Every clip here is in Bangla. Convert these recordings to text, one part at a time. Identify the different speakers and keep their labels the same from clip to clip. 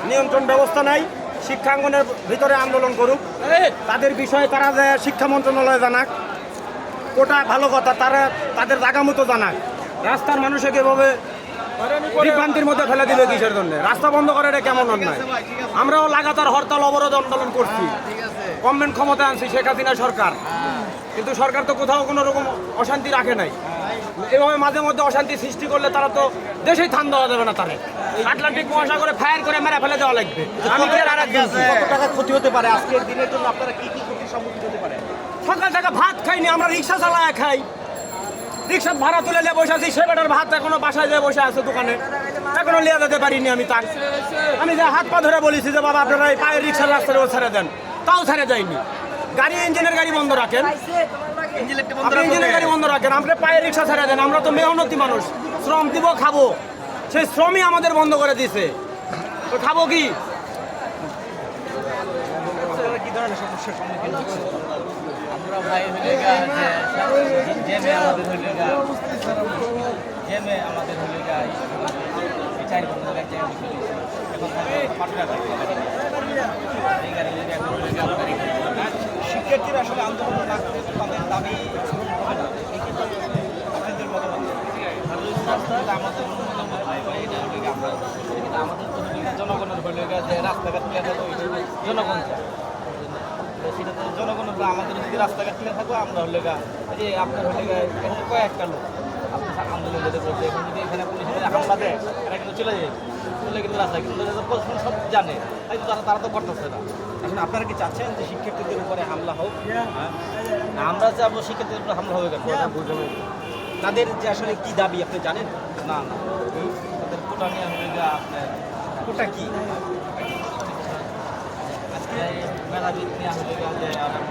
Speaker 1: নিয়ন্ত্রণ ব্যবস্থা নাই, শিক্ষাঙ্গনের ভিতরে আন্দোলন করুক, তাদের বিষয়ে তারা যে শিক্ষা মন্ত্রণালয়ে জানাক, ওটা ভালো কথা, তারা তাদের জায়গা মতো জানাক। রাস্তার মানুষকে এভাবে বিভ্রান্তির মধ্যে ফেলে দিবে কিসের জন্য? রাস্তা বন্ধ করে এটা কেমন অন্যায়? আমরাও লাগাতার হরতাল অবরোধ আন্দোলন করছি, গভর্নমেন্ট ক্ষমতা আনছি শেখ হাসিনা সরকার, কিন্তু সরকার তো কোথাও কোনো রকম অশান্তি রাখে নাই। এভাবে মাঝে মধ্যে অশান্তি সৃষ্টি করলে তারা তো দেশেই থান দেওয়া যাবে না, তারা আটলান্টিক মহাসাগরে ফায়ার করে মেরে ফেলে দেওয়া লাগবে। আমি
Speaker 2: কত টাকা ক্ষতি হতে পারে আজকের দিনের জন্য? আপনারা কি কি ক্ষতির সম্মুখীন হতে পারে?
Speaker 1: সকাল থেকে ভাত খাইনি, আমরা রিক্সা চালায় খাই, রিক্সা ভাড়া তুলে নিয়ে বসে আছি। সে বেটার ভাত এখনো বাসায় যেয়ে বসে আছে দোকানে, এখনো লিয়ে যেতে পারিনি আমি। তার আমি যে হাত পা ধরে বলেছি যে বাবা আপনারা এই পায়ের রিক্সার রাস্তাটাও ছেড়ে দেন, তাও ছেড়ে যায়নি। গাড়ি ইঞ্জিনের গাড়ি বন্ধ রাখেন, ইঞ্জিনের গাড়ি বন্ধ রাখেন, আপনি পায়ের রিক্সা ছেড়ে দেন। আমরা তো মেহনতি মানুষ, শ্রম দিব খাবো, সেই শ্রমই আমাদের বন্ধ করে দিছে, তো খাবো কি?
Speaker 2: কি ধরনের সমস্যার সম্মুখীন হচ্ছে?
Speaker 3: আমরা ভাই হলে জেমে আমাদের হলে জেমে আমাদের হলে এই 4 বছর এক জায়গায় বসে এখন পাটনা এই গাড়ি এখন
Speaker 2: শিক্ষার্থীরা আসলে আন্দোলন না করলে তাদের দাবি পূরণ হবে না, আপনাদের মতামত?
Speaker 3: আমাদের এটা হলে আমরা আমাদের তো জনগণের হলে যে রাস্তাঘাট ক্লিয়ার হবে জনগণ সেটা তো জনগণ। আমাদের যদি রাস্তাঘাট ক্লিয়ার থাকবে আমরা হলে যে আপনার হলে এখানে কয়েকটা লোক আপনার আন্দোলন যেতে করছে, এখন যদি এখানে পুলিশ হামলা দেয় এটা কিন্তু চলে যায়, চলে কিন্তু রাস্তায় কিন্তু প্রশাসন সব জানে, তাই তো তারা তো করতেছে না।
Speaker 2: এখন আপনারা কি চাচ্ছেন যে শিক্ষার্থীদের উপরে হামলা হোক?
Speaker 3: আমরা চাবো শিক্ষার্থীদের উপরে হামলা হবে কেন?
Speaker 2: তাদের যে আসলে কি দাবি আপনি জানেন?
Speaker 3: না না তাদের কোটা নিয়ে হলে আপনার
Speaker 2: ওটা কি?
Speaker 3: আজকে মেধাবীত নিয়ে হলে যে আমরা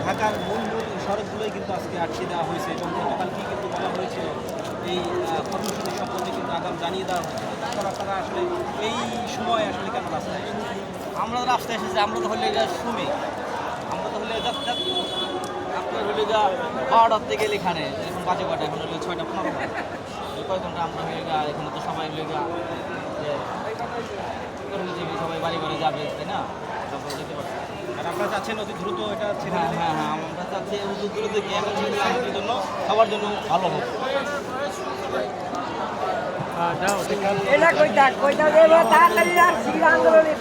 Speaker 2: ঢাকার মূল সড়কগুলোই কিন্তু আজকে আটকে দেওয়া হয়েছে এবং গতকালকে কিন্তু বলা হয়েছিল এই কর্মসূচি সম্বন্ধে কিন্তু আগাম জানিয়ে দেওয়া হয়েছে। তারপর আপনারা আসলে এই সময় আসলে কেন রাস্তায় এসেছেন?
Speaker 3: আমরা তো রাস্তায় এসেছি, আমরা তো হলে শুনি, আমরা তো হলে আপনার হলে 12টার থেকে এখানে এখন বাজে কটা, এখন হলে 6টা 15 কয় ঘন্টা আমরা হয়ে এখানে তো সবাই হলে যে সবাই বাড়ি বাড়ি যাবে, তাই না? তারপর যেতে পারছি।
Speaker 2: আর আপনারা চাচ্ছেন অতি দ্রুত এটা ছেড়ে দিতে?
Speaker 3: হ্যাঁ আমরা চাচ্ছি দ্রুত কি এখন আমাদের জন্য সবার জন্য ভালো হোক।
Speaker 4: এটা কইতা দেব তাড়াতাড়ি আর আন্দোলনের